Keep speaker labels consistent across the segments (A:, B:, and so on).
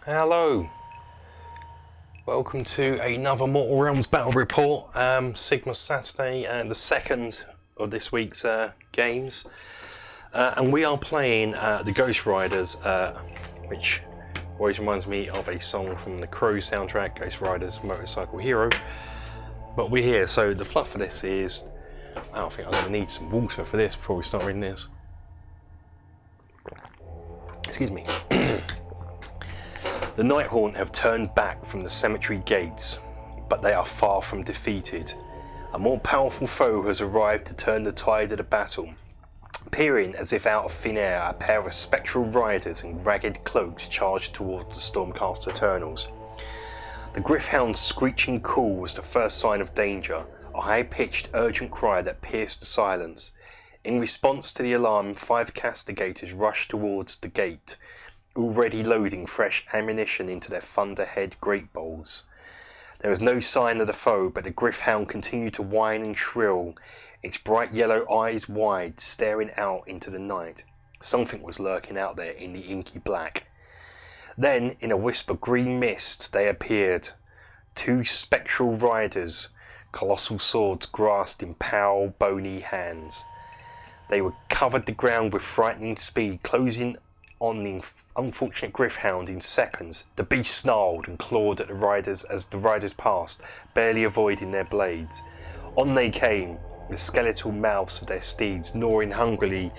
A: Hello, welcome to another Mortal Realms Battle Report, Sigma Saturday and the second of this week's games, and we are playing the Ghost Riders, which always reminds me of a song from the Crow soundtrack, Ghost Riders Motorcycle Hero. But we're here, so the fluff for this is, I think I'm going to need some water for this before we start reading this. Excuse me. The Nighthaunt have turned back from the cemetery gates, but they are far from defeated. A more powerful foe has arrived to turn the tide of the battle. Appearing as if out of thin air, a pair of spectral riders in ragged cloaks charged towards the Stormcast Eternals. The Gryph-hound's screeching call was the first sign of danger, a high-pitched, urgent cry that pierced the silence. In response to the alarm, 5 Castigators rushed towards the gate, already loading fresh ammunition into their thunderhead great bowls. There was no sign of the foe, but the Gryph-hound continued to whine and shrill, its bright yellow eyes wide, staring out into the night. Something was lurking out there in the inky black. Then, in a wisp of green mist, they appeared. 2 spectral riders, colossal swords grasped in pale, bony hands. They covered the ground with frightening speed, closing on the unfortunate Gryph-hound in seconds. The beast snarled and clawed at the riders as the riders passed, barely avoiding their blades. On they came, the skeletal mouths of their steeds gnawing hungrily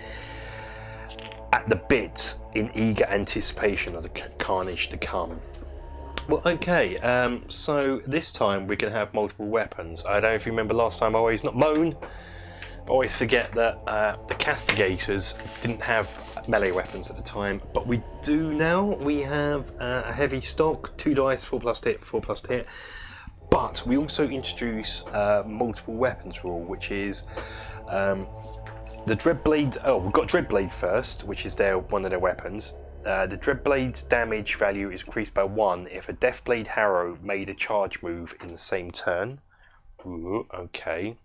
A: at the bit in eager anticipation of the carnage to come. Well, okay, so this time we're going to have multiple weapons. I don't know if you remember last time I always always forget that the Castigators didn't have melee weapons at the time, but we do now. We have a heavy stock, 2 dice, 4+ hit, 4+ hit, but we also introduce multiple weapons rule, which is the Dreadblade. Oh, we've got Dreadblade first, which is one of their weapons. The Dreadblade's damage value is increased by 1 if a Deathblade Harrow made a charge move in the same turn. Ooh, okay.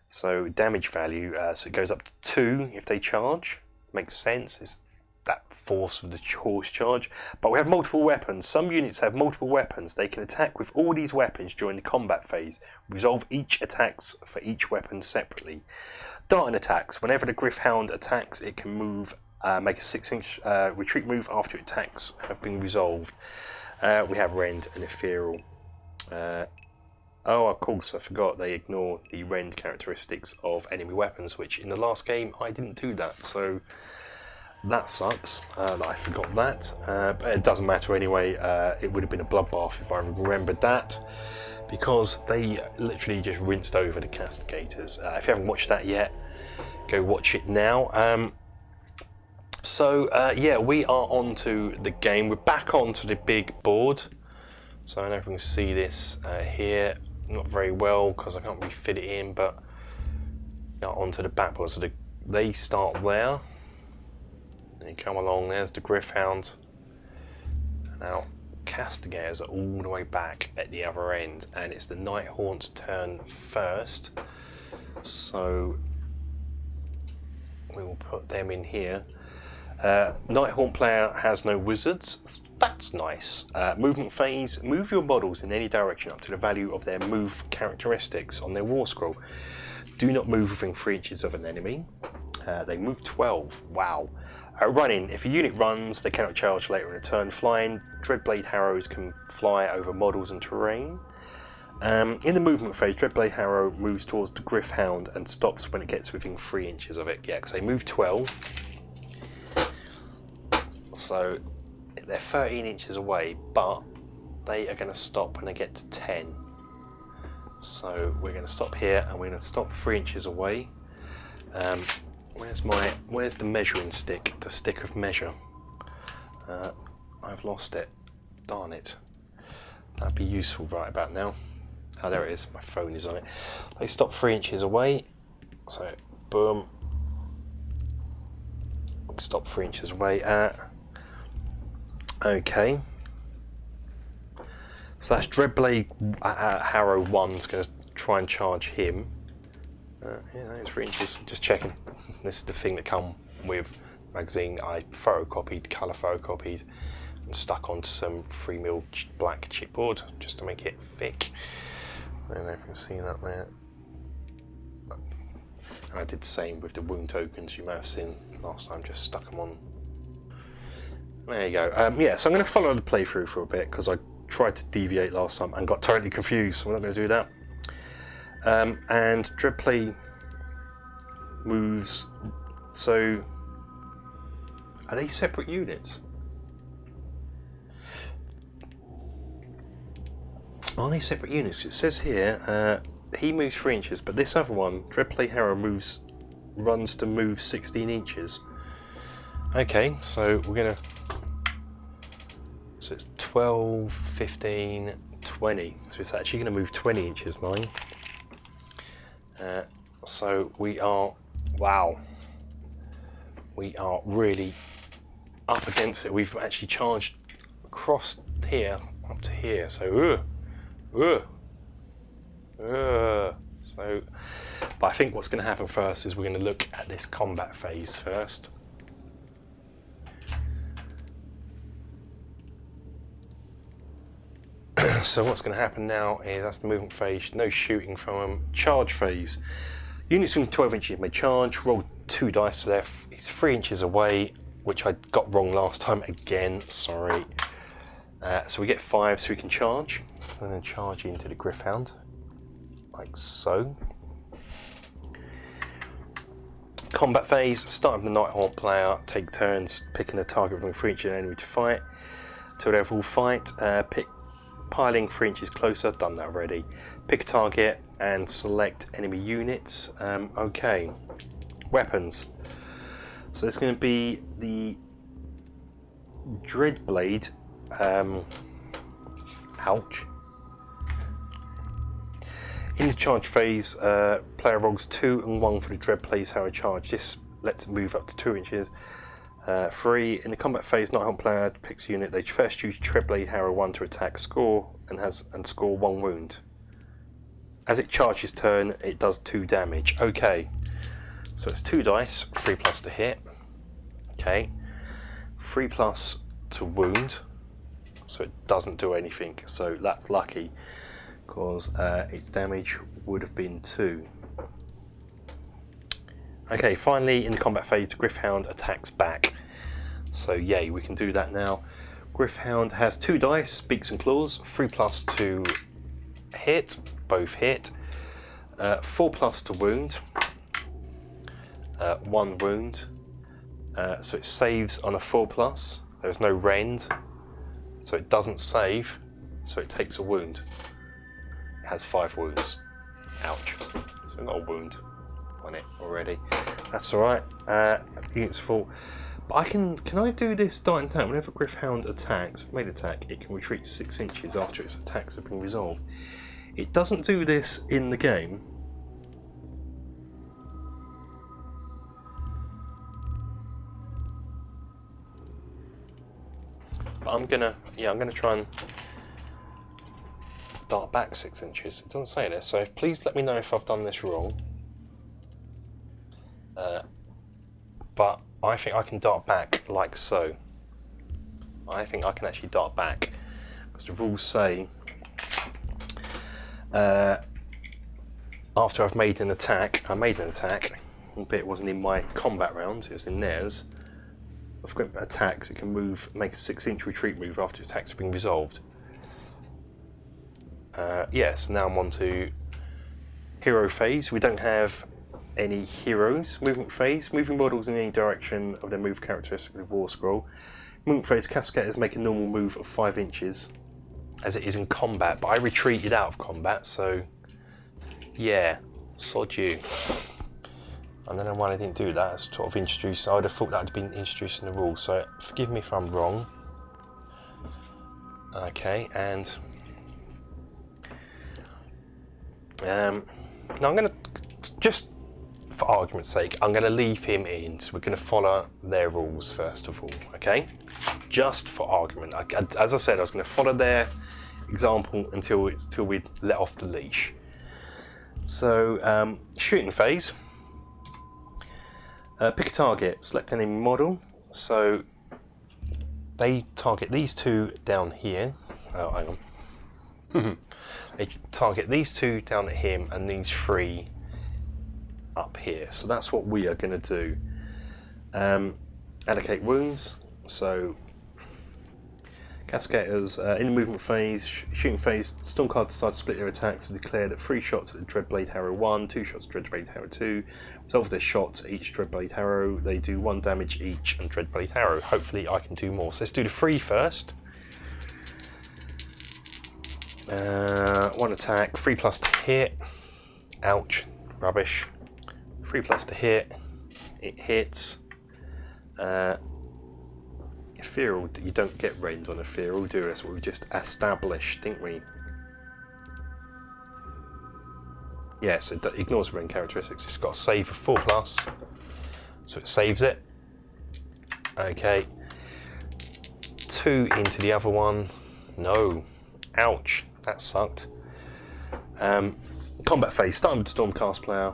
A: So damage value, so it goes up to 2 if they charge. Makes sense, it's that force of the horse charge. But we have multiple weapons. Some units have multiple weapons. They can attack with all these weapons during the combat phase. Resolve each attacks for each weapon separately. Darting attacks. Whenever the Gryph-hound attacks, it can move, make a 6-inch retreat move after attacks have been resolved. We have Rend and Ethereal. Oh, of course, I forgot they ignore the rend characteristics of enemy weapons, which in the last game I didn't do that, so that sucks that I forgot that. But it doesn't matter anyway, it would have been a bloodbath if I remembered that, because they literally just rinsed over the Castigators. If you haven't watched that yet, go watch it now. Yeah, we are on to the game. We're back onto the big board, so I don't know if we can see this here. Not very well because I can't really fit it in, but onto the backboard. So they start there. They come along. There's the Gryph-hound. Now Castigators are all the way back at the other end, and it's the Nighthaunt's turn first. So we will put them in here. Nighthaunt player has no wizards. That's nice. Movement phase. Move your models in any direction up to the value of their move characteristics on their war scroll. Do not move within 3 inches of an enemy. They move 12. Wow. Running. If a unit runs, they cannot charge later in a turn. Flying. Dreadblade Harrows can fly over models and terrain. In the movement phase, Dreadblade Harrow moves towards the Gryph-hound and stops when it gets within 3 inches of it. Yeah, because they move 12. So they're 13 inches away, but they are going to stop when they get to 10. So we're going to stop here, and we're going to stop 3 inches away. Where's the measuring stick? The stick of measure. I've lost it. Darn it. That'd be useful right about now. Oh, there it is. My phone is on it. They stop 3 inches away. So boom. Stop 3 inches away. Okay. So that's Dreadblade Harrow 1's going to try and charge him. Yeah, that is 3 inches. Just checking. This is the thing that come with the magazine. I photocopied, colour photocopied. stuck onto some 3mm black chipboard just to make it thick. I don't know if you can see that there. And I did the same with the wound tokens you may have seen last time, just stuck them on. There you go. Yeah, so I'm going to follow the playthrough for a bit because I tried to deviate last time and got totally confused, so we're not going to do that. And Dreadplay moves, so are they separate units? Are they separate units? It says here he moves 3 inches, but this other one, Dreadplay Harrow, runs to move 16 inches. Okay, so we're gonna. So it's 12, 15, 20. So it's actually going to move 20 inches, mine. So we are, wow. We are really up against it. We've actually charged across here up to here. So, so, but I think what's going to happen first is we're going to look at this combat phase first. So what's going to happen now is that's the movement phase, no shooting from them. Charge phase. Units within 12 inches may charge, roll 2 dice to left. It's 3 inches away, which I got wrong last time again, sorry. So we get 5 so we can charge. And then charge into the Gryph-hound, like so. Combat phase, start with the Nighthawk player, take turns picking a target within 3 inches of enemy to fight. Till they all fight, pick piling 3 inches closer, done that already. Pick a target and select enemy units. Okay, weapons. So it's going to be the Dreadblade. Ouch. In the charge phase, player rolls 2 and 1 for the Dreadblade's Harrow charge. This lets it move up to 2 inches. 3. In the combat phase, Nighthawk player picks a unit. They first choose Dreadblade Harrow 1 to attack, score and score 1 wound. As it charges turn, it does 2 damage. Okay, so it's 2 dice, 3+ to hit. Okay, 3+ to wound, so it doesn't do anything. So that's lucky because its damage would have been 2. Okay, finally in the combat phase, the Gryph-hound attacks back. So yay, we can do that now. Gryph-hound has 2 dice, beaks and claws, 3+ to hit, both hit, 4+ to wound, 1 wound. So it saves on a 4+. There's no rend, so it doesn't save, so it takes a wound. It has 5 wounds. Ouch. So we've got a wound on it already. That's alright. Unit's full. But can I do this dart attack? Whenever Gryph-hound attacks, made attack, it can retreat 6 inches after its attacks have been resolved. It doesn't do this in the game. But I'm gonna try and dart back 6 inches. It doesn't say this, so please let me know if I've done this wrong. But I think I can dart back like so. I think I can actually dart back because the rules say after I've made an attack, albeit it wasn't in my combat rounds, it was in theirs. I've got attacks, it can make a 6-inch retreat move after attacks have been resolved. Yeah, so now I'm on to hero phase. We don't have any heroes. Movement phase, moving models in any direction of their move characteristic of the war scroll. Movement phase, Castigators make a normal move of 5 inches as it is in combat, but I retreated out of combat, so yeah, sod you. I don't know why I didn't do that. It's sort of introduced. I would have thought that had been introduced in the rules, so forgive me if I'm wrong. Okay, and now I'm going to just, for argument's sake, I'm going to leave him in, so we're going to follow their rules first of all, okay? Just for argument. As I said, I was going to follow their example until we let off the leash. So, shooting phase. Pick a target, select any model. So, they target these two down here. Oh, hang on. They target these two down at him and these three up here. So that's what we are going to do. Allocate wounds. So Castigators, in the movement phase, shooting phase, Stormcast start to split their attacks and declare that 3 shots at the Dreadblade Harrow 1, 2 shots at Dreadblade Harrow 2. Resolve their shots at each Dreadblade Harrow. They do 1 damage each on Dreadblade Harrow. Hopefully I can do more. So let's do the 3 first. 1 attack, 3+ to hit. Ouch, rubbish. 3+ to hit. It hits. Ethereal, you don't get rend on Ethereal, do you? That's what we just established, didn't we? Yeah, so it ignores rend characteristics. It's got a save of 4+, so it saves it. Okay. 2 into the other one. No. Ouch, that sucked. Combat phase, starting with Stormcast player.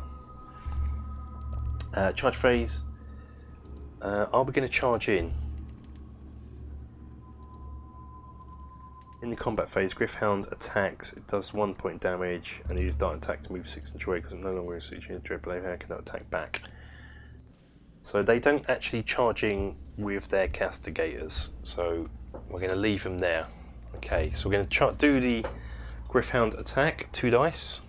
A: Charge phase. Are we going to charge in? In the combat phase, Gryph-hound attacks. It does 1 point damage and uses dart attack to move 6 inches away because it no longer is a Dreadblade Harrow cannot attack back. So they don't actually charge in with their Castigators. So we're going to leave them there. Okay, so we're going to do the Gryph-hound attack. 2 dice.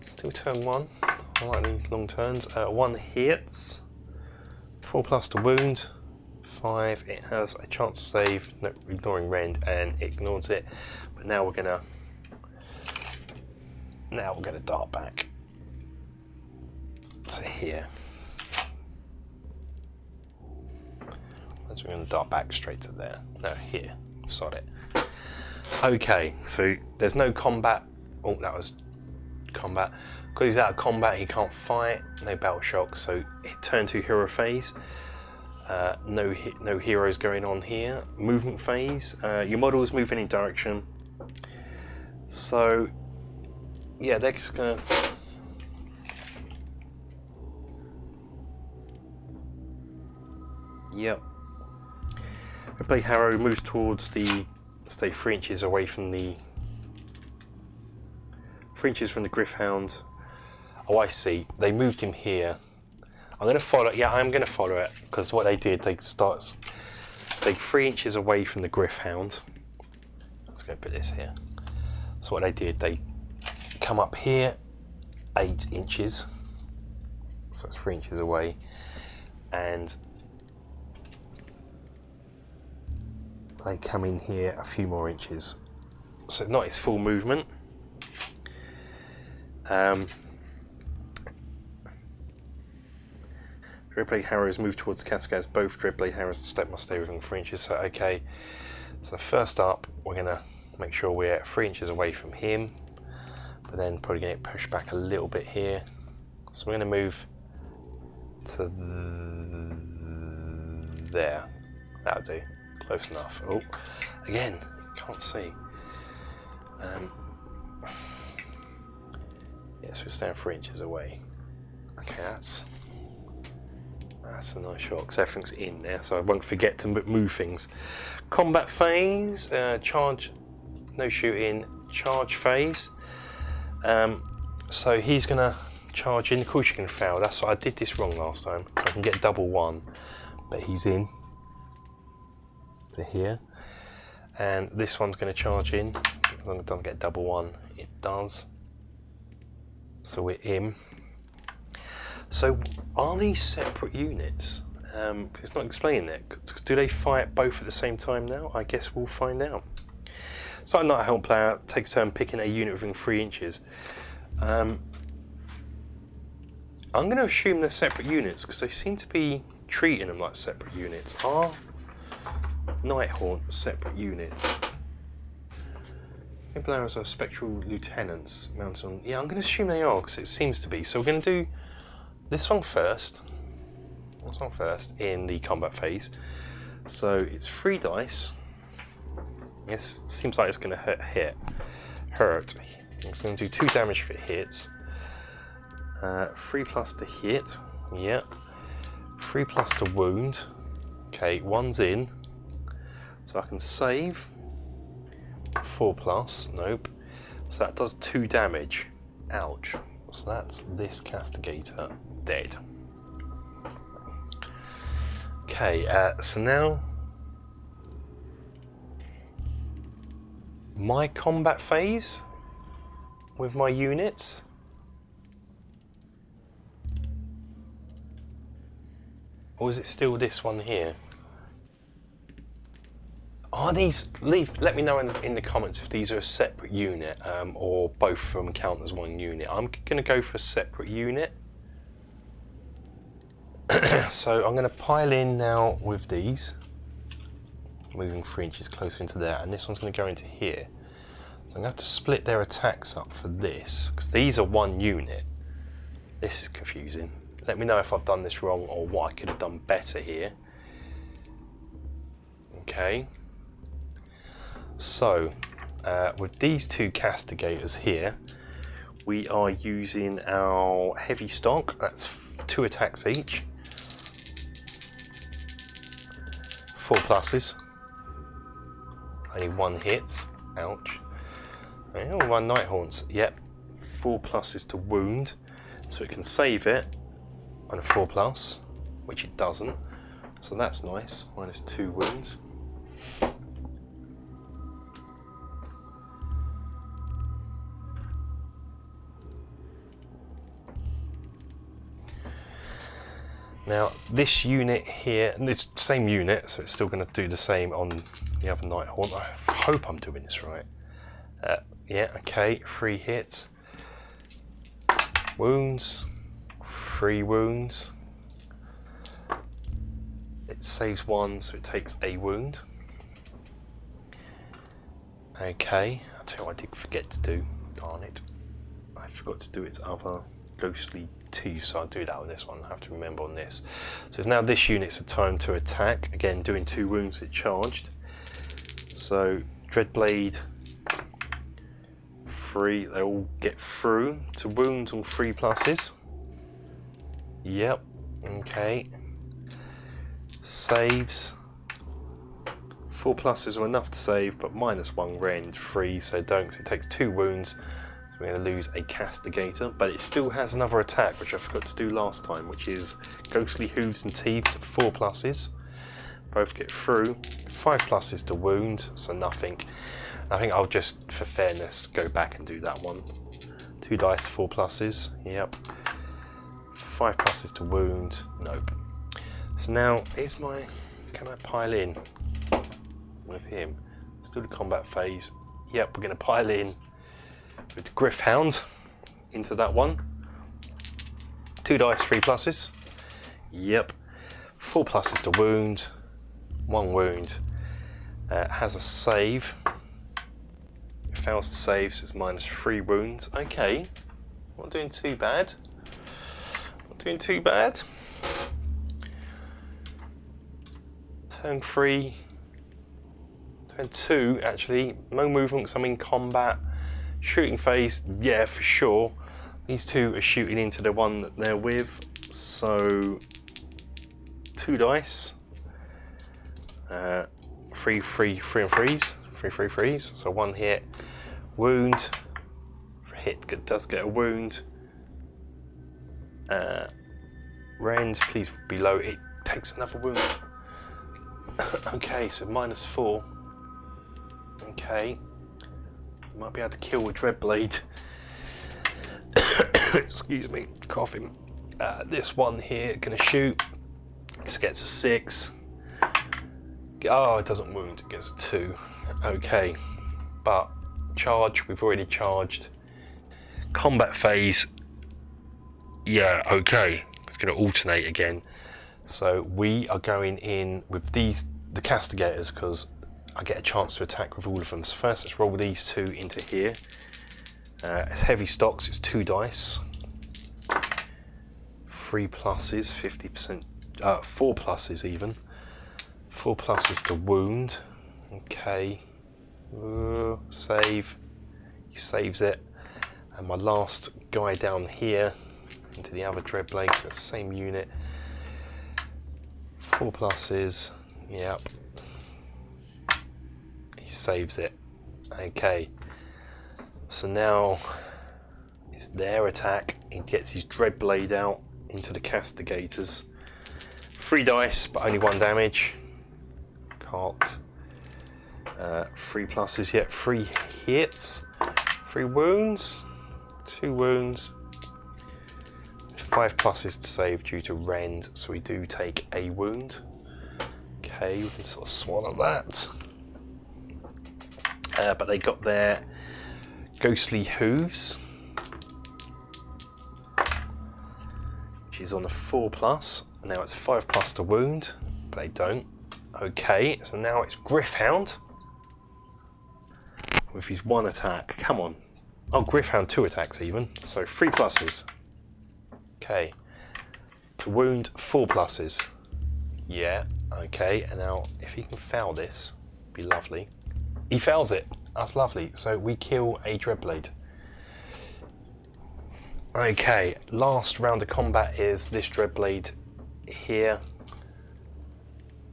A: Still turn 1. I like these long turns. 1 hits. 4+ to wound. 5, it has a chance to save, no, ignoring rend, and ignores it. But now we're gonna dart back to here. So we're gonna dart back straight to there. No, here. Sod it. Okay, so there's no combat. Oh, that was combat. Because he's out of combat, he can't fight. No battle shock. So turn to hero phase. No heroes going on here. Movement phase. Your models move any direction. So yeah, they're just gonna. Yep. Dreadblade Harrow moves towards the. Stay 3 inches away from the. 3 inches from the Gryph-hound. Oh, I see. They moved him here. I'm going to follow. Yeah, I'm going to follow it because what they did, they stay 3 inches away from the Gryph-hound. Let's go put this here. So what they did, they come up here 8 inches. So it's 3 inches away, and they come in here a few more inches. So not its full movement. Dreadblade Harrows move towards the Castigators. Both Dreadblade Harrows must stay within 3 inches. So okay. So first up, we're gonna make sure we're 3 inches away from him, but then probably gonna get pushed back a little bit here. So we're gonna move to there. That'll do. Close enough. Oh, again, can't see. Yes, we're staying 3 inches away. Okay, that's a nice shot because everything's in there, so I won't forget to move things. Combat phase, charge, no shooting, charge phase. So he's gonna charge in. Of course you can fail. That's why I did this wrong last time. I can get double 1, but he's in to here, and this one's going to charge in. As long as it doesn't get double 1, it does. So we're in. So are these separate units? It's not explaining it. Do they fight both at the same time now? I guess we'll find out. Starting Night Helm player takes turn picking a unit within 3 inches. I'm going to assume they're separate units because they seem to be treating them like separate units. Are Nighthaunt separate units? Players are spectral lieutenants mounted on. Yeah, I'm going to assume they are because it seems to be. So we're going to do this one first. This one first in the combat phase. So it's 3 dice. Yes, it seems like it's going to hurt. It's going to do 2 damage if it hits. 3+ to hit. Yeah. 3+ to wound. Okay, 1's in, so I can save. 4+, nope. So that does 2 damage. Ouch. So that's this Castigator dead. Okay, so now my combat phase with my units. Or is it still this one here? Are these, let me know in the comments if these are a separate unit or both of them count as one unit. I'm going to go for a separate unit. So I'm going to pile in now with these, moving 3 inches closer into there, and this one's going to go into here. So I'm going to have to split their attacks up for this, because these are one unit. This is confusing. Let me know if I've done this wrong or what I could have done better here. Okay. So, with these 2 Castigators here, we are using our heavy stock. That's 2 attacks each. 4+. Only 1 hits. Ouch. Oh, 1 Nighthaunt. Yep. 4+ to wound, so it can save it on a 4+, which it doesn't. So that's nice. -2 wounds. Now this unit here, and it's the same unit, so it's still going to do the same on the other Nighthaunt. I hope I'm doing this right. Yeah, okay, 3 hits. Wounds, 3 wounds. It saves 1, so it takes a wound. Okay, I'll tell you what I did forget to do. Darn it. I forgot to do its other ghostly 2, so I'll do that on this one. I have to remember on this. So it's now this unit's a turn to attack. Again, doing 2 wounds, it charged. So Dreadblade, 3, they all get through to wounds on 3+. Yep, okay. Saves. 4+ are enough to save, but -1 rend, 3, so don't. So it takes 2 wounds. So we're going to lose a Castigator, but it still has another attack, which I forgot to do last time, which is Ghostly Hooves and Teeth, 4+. Both get through. 5+ to wound, so nothing. I think I'll just, for fairness, go back and do that one. 2 dice, 4+. Yep. 5+ to wound. Nope. So now, can I pile in with him? Still the combat phase. Yep, we're going to pile in with the Gryph-hound into that one. 2 dice, 3+. Yep. 4+ to wound. 1 wound. Has a save. It fails to save, so it's -3 wounds. Okay. Not doing too bad. Not doing too bad. Turn 3. Turn 2, actually. No movement because I'm in combat. Shooting phase, yeah, for sure. These 2 are shooting into the one that they're with. So, 2 dice. 3 and 3s. 3 3s. So 1 hit. Wound. Hit does get a wound. Rend, please be low. It takes another wound. Okay, so -4. Okay. Might be able to kill with Dreadblade. Excuse me, coughing. This one here, gonna shoot. This gets a 6. Oh, it doesn't wound, it gets a 2. Okay, but charge, we've already charged. Combat phase, yeah, okay. It's gonna alternate again. So we are going in with the Castigators, because I get a chance to attack with all of them. So first let's roll these 2 into here. It's heavy stocks, it's 2 dice. 3+, 50%, 4+ even. 4+ to wound. Okay. Save. He saves it. And my last guy down here into the other Dreadblade, so it's the same unit. 4+, Yep. He saves it. Okay. So now it's their attack. He gets his Dreadblade out into the Castigators. 3 dice, but only 1 damage. Can't. 3 pluses yet. 3 hits. 3 wounds. 2 wounds. 5 pluses to save due to rend, so we do take a wound. Okay, we can sort of swallow that. But they got their ghostly hooves, which is on a 4 plus. Now it's 5 plus to wound, but they don't. Okay, so now it's Gryph-hound with his 1 attack. Come on. Oh, Gryph-hound 2 attacks even, so 3 pluses. Okay, to wound 4 pluses. Yeah, okay, and now if he can foul this, it'd be lovely. He fouls it, that's lovely, so we kill a Dreadblade. Okay, last round of combat is this Dreadblade here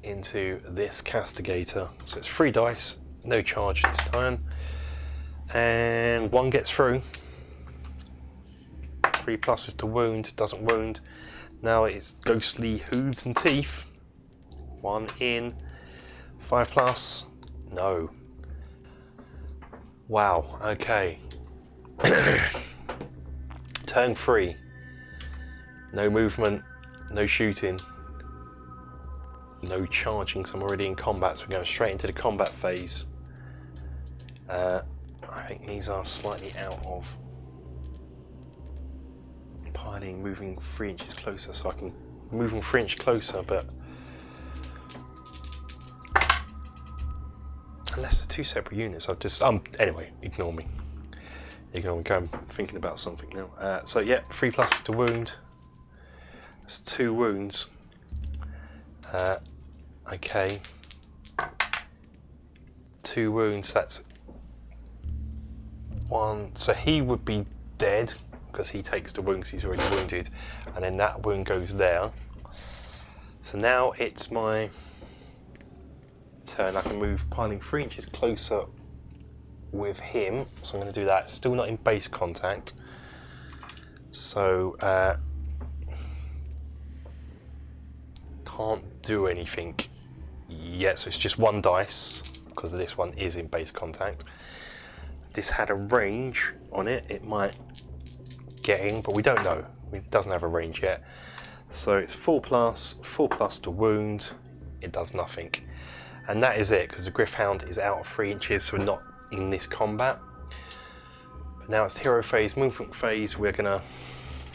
A: into this Castigator. So it's 3 dice, no charge this time, and 1 gets through. 3 pluses to wound, doesn't wound. Now it's ghostly hooves and teeth. 1 in, 5 plus, no. Wow, okay. Turn 3. No movement, no shooting, no charging, so I'm already in combat, so we're going straight into the combat phase. I think these are slightly out of piling, moving 3 inches closer, so I can move them 3 inches closer, but unless they're 2 separate units, I'll just anyway, ignore me. Ignore me. I'm thinking about something now. So yeah, 3 pluses to wound. That's 2 wounds. Okay. 2 wounds. That's 1. So he would be dead because he takes the wound because he's already wounded, and then that wound goes there. So now it's my turn. I can move piling 3 inches closer with him, so I'm going to do that. Still not in base contact, so can't do anything yet. So it's just 1 dice because this one is in base contact. If this had a range on it, it might get in, but we don't know. It doesn't have a range yet. So it's 4 plus to wound. It does nothing, and that is it because the Gryph-hound is out of 3 inches, so we're not in this combat. But now it's the hero phase, movement phase. We're gonna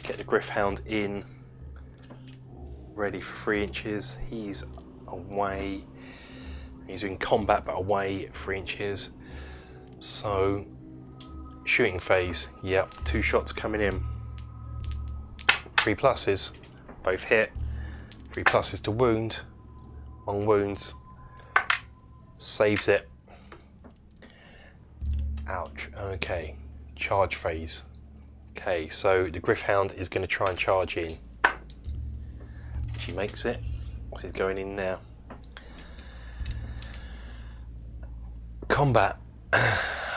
A: get the Gryph-hound in, ready for 3 inches. He's away. He's in combat but away at 3 inches. So shooting phase. Yep, 2 shots coming in. 3 pluses, both hit. 3 pluses to wound. 1 wounds. Saves it. Ouch. Okay. Charge phase. Okay, so the Gryph-hound is going to try and charge in. She makes it. What's it going in now? Combat.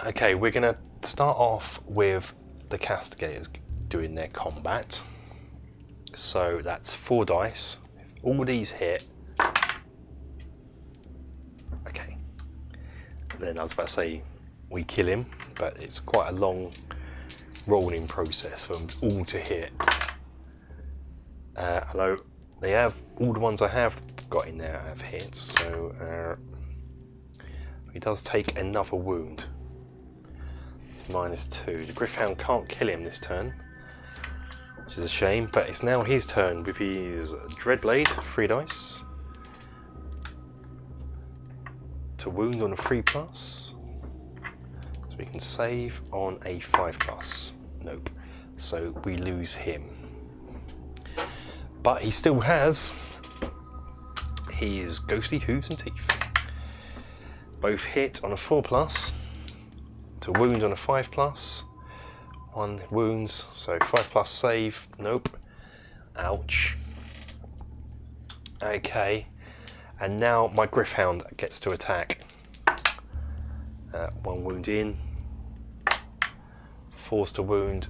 A: Okay, we're going to start off with the Castigators doing their combat. So that's 4 dice. If all these hit. Okay. Then I was about to say we kill him, but it's quite a long rolling process for them all to hit. Although they have, all the ones I have got in there have hit, so he does take another wound. -2. The Gryph-hound can't kill him this turn, which is a shame, but it's now his turn with his Dreadblade, 3 dice. To wound on a 3 plus. So we can save on a 5 plus. Nope. So we lose him. But he still has his ghostly hooves and teeth. Both hit on a 4 plus. To wound on a 5 plus. 1 wounds, so 5 plus save. Nope. Ouch. Okay. And now my Griffhound gets to attack. 1 wound in. Forced to wound.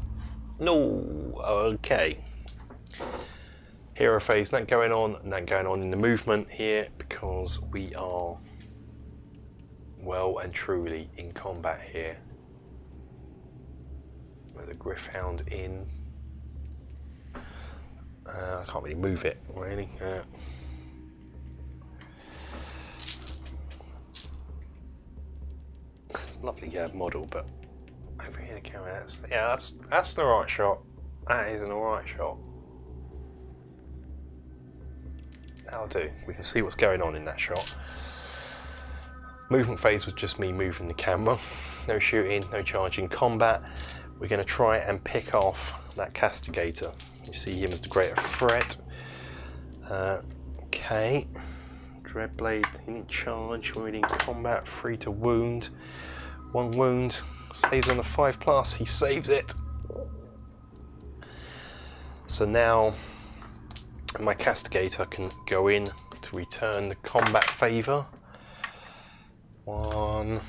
A: No! Okay. Hero phase, that going on, and that going on in the movement here, because we are well and truly in combat here. With a Griffhound in. I can't really move it, really. It's a lovely model, but over here the camera, that's an alright shot. That is an alright shot. That'll do. We can see what's going on in that shot. Movement phase was just me moving the camera. No shooting, no charging. Combat, we're going to try and pick off that Castigator. You see him as the greater threat. Okay. Dreadblade in charge, we're in combat, 3 to wound. 1 wound, saves on the 5+, he saves it. So now my Castigator can go in to return the combat favour. 1,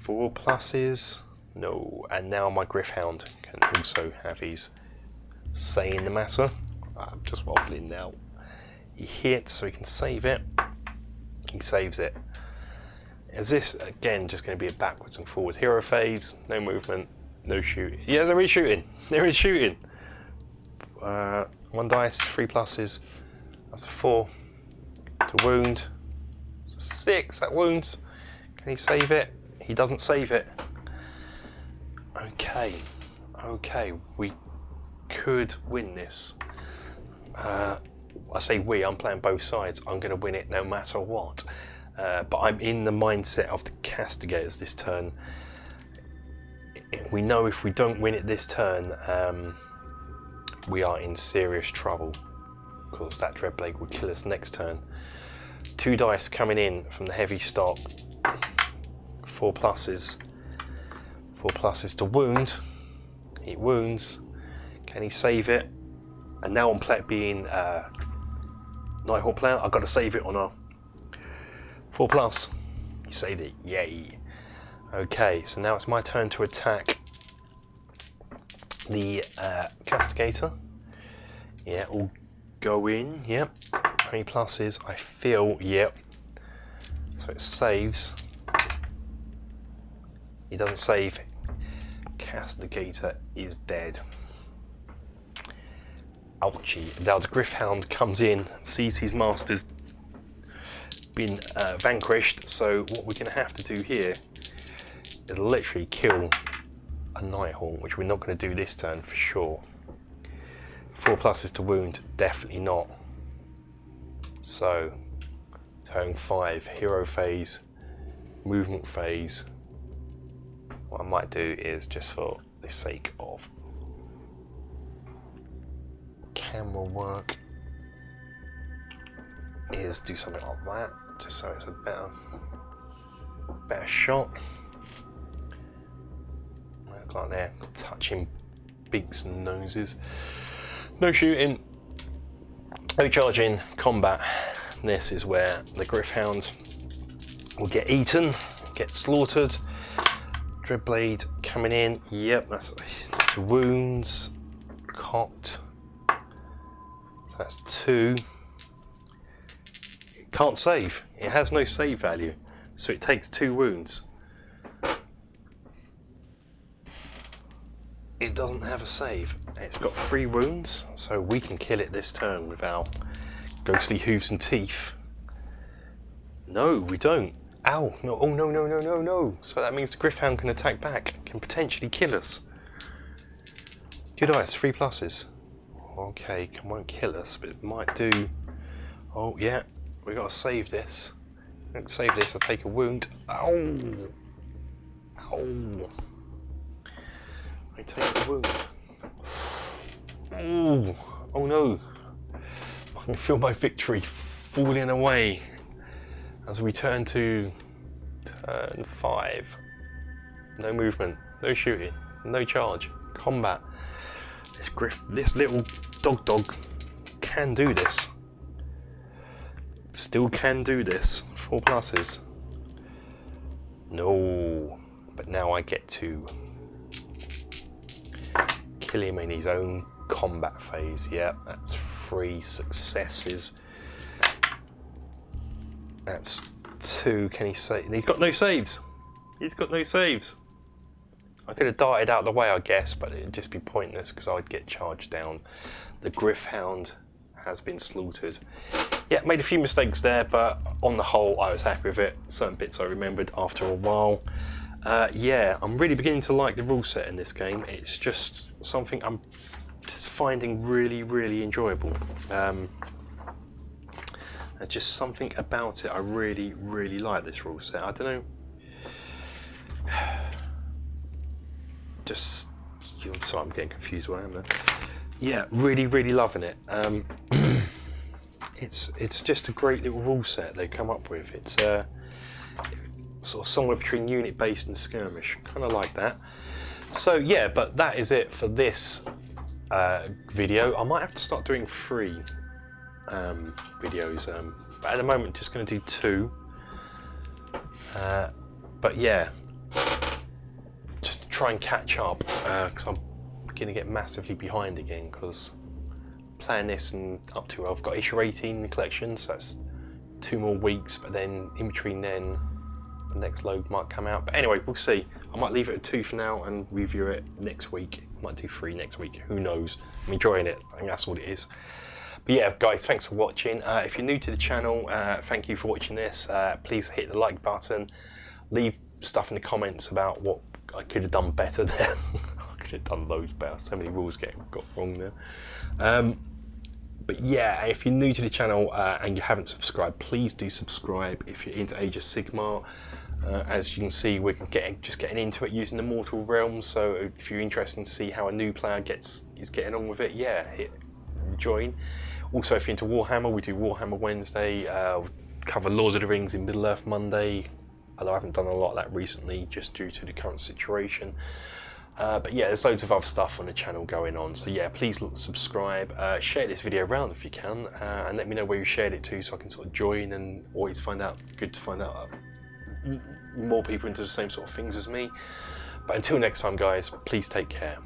A: 4+, no, and now my Griffhound can also have his say in the matter. I'm just waffling now. He hits so he can save it. He saves it. Is this again just going to be a backwards and forward hero phase? No movement, no shooting. Yeah, there is shooting. There is shooting. 1 dice, 3+. That's a 4 to wound. It's a 6. That wounds. Can he save it? He doesn't save it. Okay. Okay. We could win this. I say we, I'm playing both sides. I'm going to win it no matter what. But I'm in the mindset of the Castigators this turn. We know if we don't win it this turn, we are in serious trouble. Of course, that Dreadblade will kill us next turn. 2 dice coming in from the heavy stock. 4+. 4+ to wound. He wounds. Can he save it? And now on being Nighthawk player, I've got to save it on a 4+. He saved it. Yay. Okay, so now it's my turn to attack the Castigator. Yeah, all go in. Yep. 3+, I feel. Yep. So it saves. He doesn't save. Castigator is dead. Ouchie. Now the Griffhound comes in, sees his master's been vanquished, so what we're going to have to do here is literally kill a Nighthawk, which we're not going to do this turn for sure. 4+ to wound, definitely not. So, turn 5, hero phase, movement phase. What I might do is, just for the sake of camera work, is do something like that, just so it's a better shot. Look like they're touching beaks and noses. No shooting, no charging, combat. This is where the Griffhound will get eaten, get slaughtered. Dreadblade coming in. Yep, that's wounds. Cocked. So that's 2. It can't save. It has no save value. So it takes 2 wounds. It doesn't have a save. It's got 3 wounds, so we can kill it this turn with our ghostly hooves and teeth. No, we don't. Ow, no, oh no, no, no, no, no. So that means the Griffhound can attack back, can potentially kill us. Good dice, 3+. Okay, it won't kill us, but it might do. Oh yeah, we gotta save this. Don't save this, I'll take a wound. Ow! Ow! I take a wound. Oh! Oh no! I can feel my victory falling away as we turn to turn 5. No movement, no shooting, no charge, combat. This little dog can do this. Still can do this. 4 pluses. No, but now I get to kill him in his own combat phase. Yeah, that's 3 successes. That's 2. Can he save? He's got no saves. He's got no saves. I could have darted out of the way, I guess, but it'd just be pointless because I'd get charged down. The Griffhound has been slaughtered. Yeah, made a few mistakes there, but on the whole, I was happy with it. Certain bits I remembered after a while. Yeah, I'm really beginning to like the rule set in this game. It's just something I'm just finding really, really enjoyable. There's just something about it. I really, really like this rule set. I don't know. Just, sorry, I'm getting confused where I am there. Yeah, really, really loving it. It's just a great little rule set they come up with. It's sort of somewhere between unit based and skirmish, kind of like that. So yeah, but that is it for this video. I might have to start doing 3 videos, but at the moment just going to do 2. But yeah, just to try and catch up because I'm going to get massively behind again because playing this and up to I've got issue 18 in the collection, so that's 2 more weeks, but then in between then the next load might come out. But anyway, we'll see. I might leave it at 2 for now and review it next week. I might do 3 next week, who knows. I'm enjoying it, I think that's all it is. But yeah, guys, thanks for watching. If you're new to the channel, thank you for watching this. Please hit the like button. Leave stuff in the comments about what I could have done better there. I could have done loads better. So many rules got wrong there. But yeah, if you're new to the channel and you haven't subscribed, please do subscribe. If you're into Age of Sigmar, as you can see, we're just getting into it using the Mortal Realms. So if you're interested in see how a new player is getting on with it, yeah, join. Also, if you're into Warhammer, we do Warhammer Wednesday. We cover Lord of the Rings in Middle Earth Monday. Although I haven't done a lot of that recently, just due to the current situation. But yeah, there's loads of other stuff on the channel going on. So yeah, please subscribe, share this video around if you can, and let me know where you shared it to so I can sort of join and always good to find out more people into the same sort of things as me. But until next time, guys, please take care.